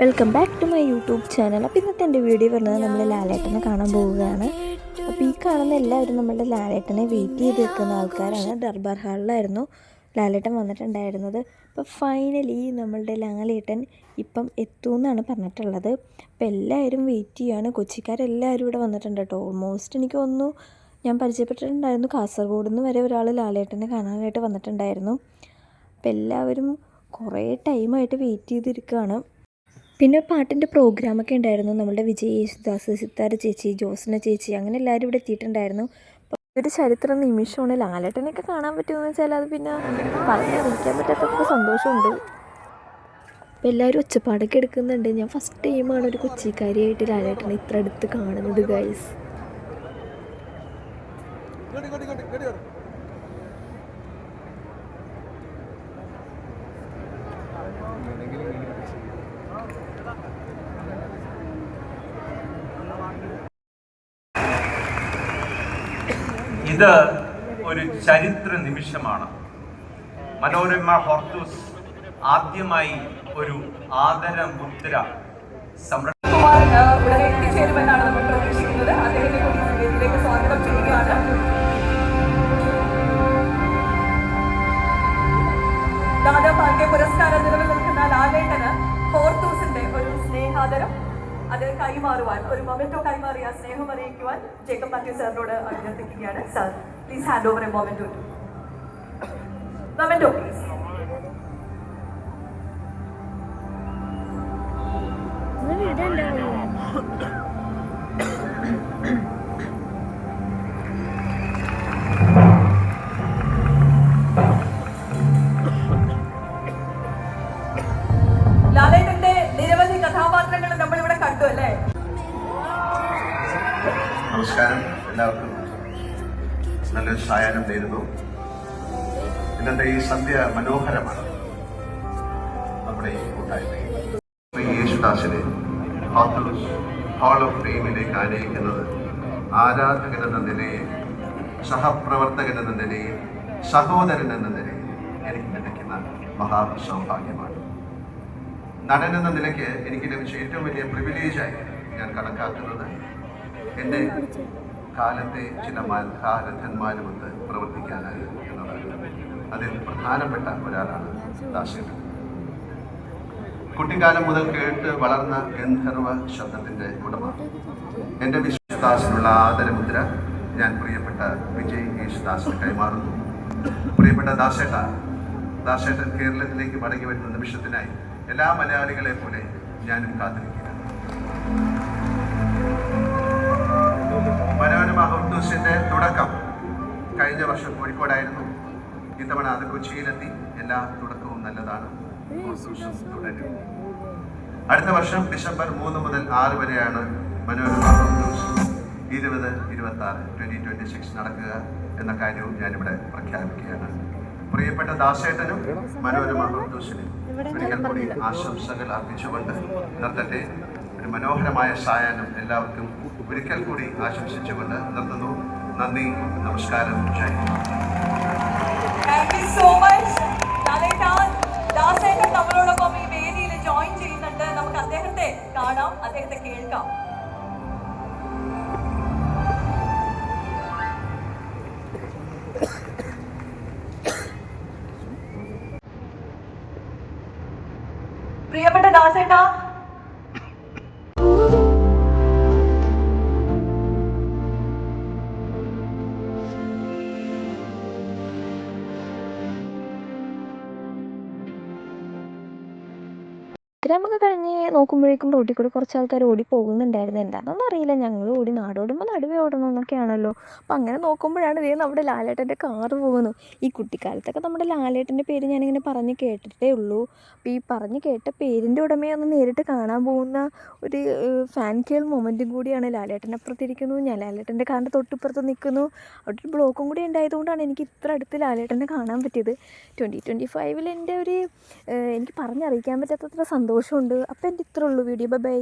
Welcome back to my YouTube channel. അപ്പോൾ ഇന്നത്തെ എൻ്റെ വീഡിയോ പറഞ്ഞത് നമ്മൾ ലാലേട്ടനെ കാണാൻ പോവുകയാണ്. അപ്പോൾ ഈ കാണുന്ന എല്ലാവരും നമ്മളുടെ ലാലേട്ടനെ വെയിറ്റ് ചെയ്ത് നിൽക്കുന്ന ആൾക്കാരാണ്. ദർബാർ ഹാളിലായിരുന്നു ലാലേട്ടൻ വന്നിട്ടുണ്ടായിരുന്നത്. അപ്പോൾ ഫൈനലി നമ്മളുടെ ലാലേട്ടൻ ഇപ്പം എത്തുമെന്നാണ് പറഞ്ഞിട്ടുള്ളത്. അപ്പോൾ എല്ലാവരും വെയിറ്റ് ചെയ്യുകയാണ്. കൊച്ചിക്കാരെല്ലാവരും ഇവിടെ വന്നിട്ടുണ്ട് കേട്ടോ. ഓൾമോസ്റ്റ് എനിക്ക് തോന്നുന്നു ഞാൻ പരിചയപ്പെട്ടിട്ടുണ്ടായിരുന്നു, കാസർഗോഡ് നിന്ന് വരെ ഒരാൾ ലാലേട്ടനെ കാണാനായിട്ട് വന്നിട്ടുണ്ടായിരുന്നു. അപ്പോൾ എല്ലാവരും കുറേ ടൈമായിട്ട് വെയിറ്റ് ചെയ്തിരിക്കുകയാണ്. പിന്നെ പാട്ടിൻ്റെ പ്രോഗ്രാമൊക്കെ ഉണ്ടായിരുന്നു. നമ്മളുടെ വിജയ് യേശുദാസ്, സിത്താര ചേച്ചി, ജോസ്ന ചേച്ചി, അങ്ങനെ എല്ലാവരും ഇവിടെ എത്തിയിട്ടുണ്ടായിരുന്നു. ഒരു ചരിത്ര നിമിഷമാണ്. ലാലേട്ടനൊക്കെ കാണാൻ പറ്റുമെന്ന് വെച്ചാൽ അത് പിന്നെ പറഞ്ഞറിയിക്കാൻ പറ്റാത്തത്ര സന്തോഷമുണ്ട്. അപ്പോൾ എല്ലാവരും ഒച്ചപ്പാടൊക്കെ എടുക്കുന്നുണ്ട്. ഞാൻ ഫസ്റ്റ് ടൈമാണ് ഒരു കൊച്ചിക്കാരിയായിട്ട് ലാലേട്ടനെ ഇത്ര അടുത്ത് കാണുന്നത് ഗൈസ്. ഇത് ഒരു ചരിത്ര നിമിഷമാണ്. മനോരമ ഹോർത്തൂസ് ആദ്യമായി ഒരു ആദര മുദ്ര എത്തിച്ചേരുമെന്നാണ് നമ്മൾ പ്രതീക്ഷിക്കുന്നത്. അദ്ദേഹത്തെ വേദിയിലേക്ക് സ്വാഗതം ചെയ്യുകയാണ്. ദാദാ ഫാൽക്കെ പുരസ്കാരം നിലവിൽ നിൽക്കുന്ന ലാലേട്ടന് ഹോർത്തൂസിന്റെ ഒരു സ്നേഹാദരം അത് കൈമാറുവാൻ, ഒരു മൊമെന്റോ കൈമാറിയ സ്നേഹം അറിയിക്കുവാൻ ജേക്കബ് മാത്യു സാറിനോട് അഭ്യർത്ഥിക്കുകയാണ്. Sir, please hand over A memento please. ലാലേട്ടന്റെ നിരവധി കഥാപാത്രങ്ങൾ നമ്മളിവിടെ കണ്ടു അല്ലേ? നമസ്കാരം, എല്ലാവർക്കും നല്ലൊരു സായാഹ്നം നേരുന്നു. ഇന്നത്തെ ഈ സന്ധ്യ മനോഹരമാണ്. നമ്മുടെ ഈ കൂട്ടായ്മ യേശുദാസിനെ ഹാൾ ഓഫ് ഫെയിമിലേക്ക് ആനയിക്കുന്നത് ആരാധകനെന്ന നിലയിൽ, സഹപ്രവർത്തകനെന്ന നിലയിൽ, സഹോദരൻ എന്ന നിലയിൽ എനിക്ക് ലഭിക്കുന്ന മഹാസൗഭാഗ്യമാണ്. നടൻ എന്ന നിലയ്ക്ക് എനിക്ക് ലഭിച്ച ഏറ്റവും വലിയ പ്രിവിലേജായി ഞാൻ കണക്കാക്കുന്നത് എൻ്റെ കാലത്തെ ചില മഹാരഥന്മാരുമൊത്ത് പ്രവർത്തിക്കാനായി എന്നതാണ്. അതിൽ പ്രധാനപ്പെട്ട ഒരാളാണ് ദാസേട്ടൻ. കുട്ടിക്കാലം മുതൽ കേട്ട് വളർന്ന ഗന്ധർവ ശബ്ദത്തിൻ്റെ ഉടമ. എൻ്റെ യേശുദാസിനുള്ള ആദരമുദ്ര ഞാൻ പ്രിയപ്പെട്ട വിജയ് യേശുദാസിന് കൈമാറുന്നു. പ്രിയപ്പെട്ട ദാസേട്ടൻ കേരളത്തിലേക്ക് മടങ്ങി വരുന്ന നിമിഷത്തിനായി എല്ലാ മലയാളികളെ പോലെ ഞാനും കാത്തിരിക്കുകയാണ്. മനോരമ ഹോർത്തൂസിന്റെ തുടക്കം കഴിഞ്ഞ വർഷം കോഴിക്കോടായിരുന്നു. ഇത്തവണ അത് കൊച്ചിയിലെത്തി. എല്ലാ തുടക്കവും നല്ലതാണ്. ഹോർത്തൂസും തുടരും. അടുത്ത വർഷം ഡിസംബർ 3 മുതൽ 6 വരെയാണ് മനോരമ ഹോർത്തൂസ് 2026 നടക്കുക എന്ന കാര്യവും ഞാനിവിടെ പ്രഖ്യാപിക്കുകയാണ്. പ്രിയപ്പെട്ട ദാസേട്ടനും മനോരമ ഹോർത്തൂസിനും ഒരിക്കൽ കൂടി ആശംസകൾ അർപ്പിച്ചുകൊണ്ട് നിർത്തട്ടെ. ഒരു മനോഹരമായ സായാഹ്നം എല്ലാവർക്കും ഒരിക്കൽ കൂടി ആശംസിച്ചുകൊണ്ട് നിർത്തുന്നു. നന്ദി, നമസ്കാരം. ദാസേട്ടൻ നമ്മളോടൊപ്പം ഈ വേദിയിൽ ജോയിൻ ചെയ്യുന്നുണ്ട്. നമുക്ക് അദ്ദേഹത്തെ കാണാം, അദ്ദേഹത്തെ കേൾക്കാം. പ്രിയപ്പെട്ട ദാസേട്ടാ, നമുക്ക് കഴിഞ്ഞ് നോക്കുമ്പോഴേക്കും റോഡിൽ കൂടെ കുറച്ച് ആൾക്കാർ ഓടി പോകുന്നുണ്ടായിരുന്നു. എന്താണെന്നൊന്നും അറിയില്ല. ഞങ്ങൾ ഓടി നാടോടുമ്പോൾ നടുവേ ഓടണം എന്നൊക്കെയാണല്ലോ. അപ്പം അങ്ങനെ നോക്കുമ്പോഴാണ് ഇതേ നമ്മുടെ ലാലേട്ടൻ്റെ കാറ് പോകുന്നു. ഈ കുട്ടിക്കാലത്തൊക്കെ നമ്മുടെ ലാലേട്ടൻ്റെ പേര് ഞാനിങ്ങനെ പറഞ്ഞ് കേട്ടിട്ടേ ഉള്ളൂ. അപ്പോൾ ഈ പറഞ്ഞ് കേട്ട പേരിൻ്റെ ഉടമയെ ഒന്ന് നേരിട്ട് കാണാൻ പോകുന്ന ഒരു ഫാൻ കേൾ മൊമെൻറ്റും കൂടിയാണ്. ലാലേട്ടൻ അപ്പുറത്തിരിക്കുന്നു, ഞാൻ ലാലേട്ടൻ്റെ കാറിൻ്റെ തൊട്ടിപ്പുറത്ത് നിൽക്കുന്നു. അവിടെ ഒരു ബ്ലോക്കും കൂടി ഉണ്ടായതുകൊണ്ടാണ് എനിക്ക് ഇത്ര അടുത്ത് ലാലേട്ടനെ കാണാൻ പറ്റിയത്. 2025 എൻ്റെ ഒരു എനിക്ക് പറഞ്ഞറിയിക്കാൻ പറ്റാത്തത്ര സന്തോഷമുണ്ട്. അപ്പോൾ എൻ്റെ ഇത്രേ ഉള്ളൂ വീഡിയോ. ബൈ.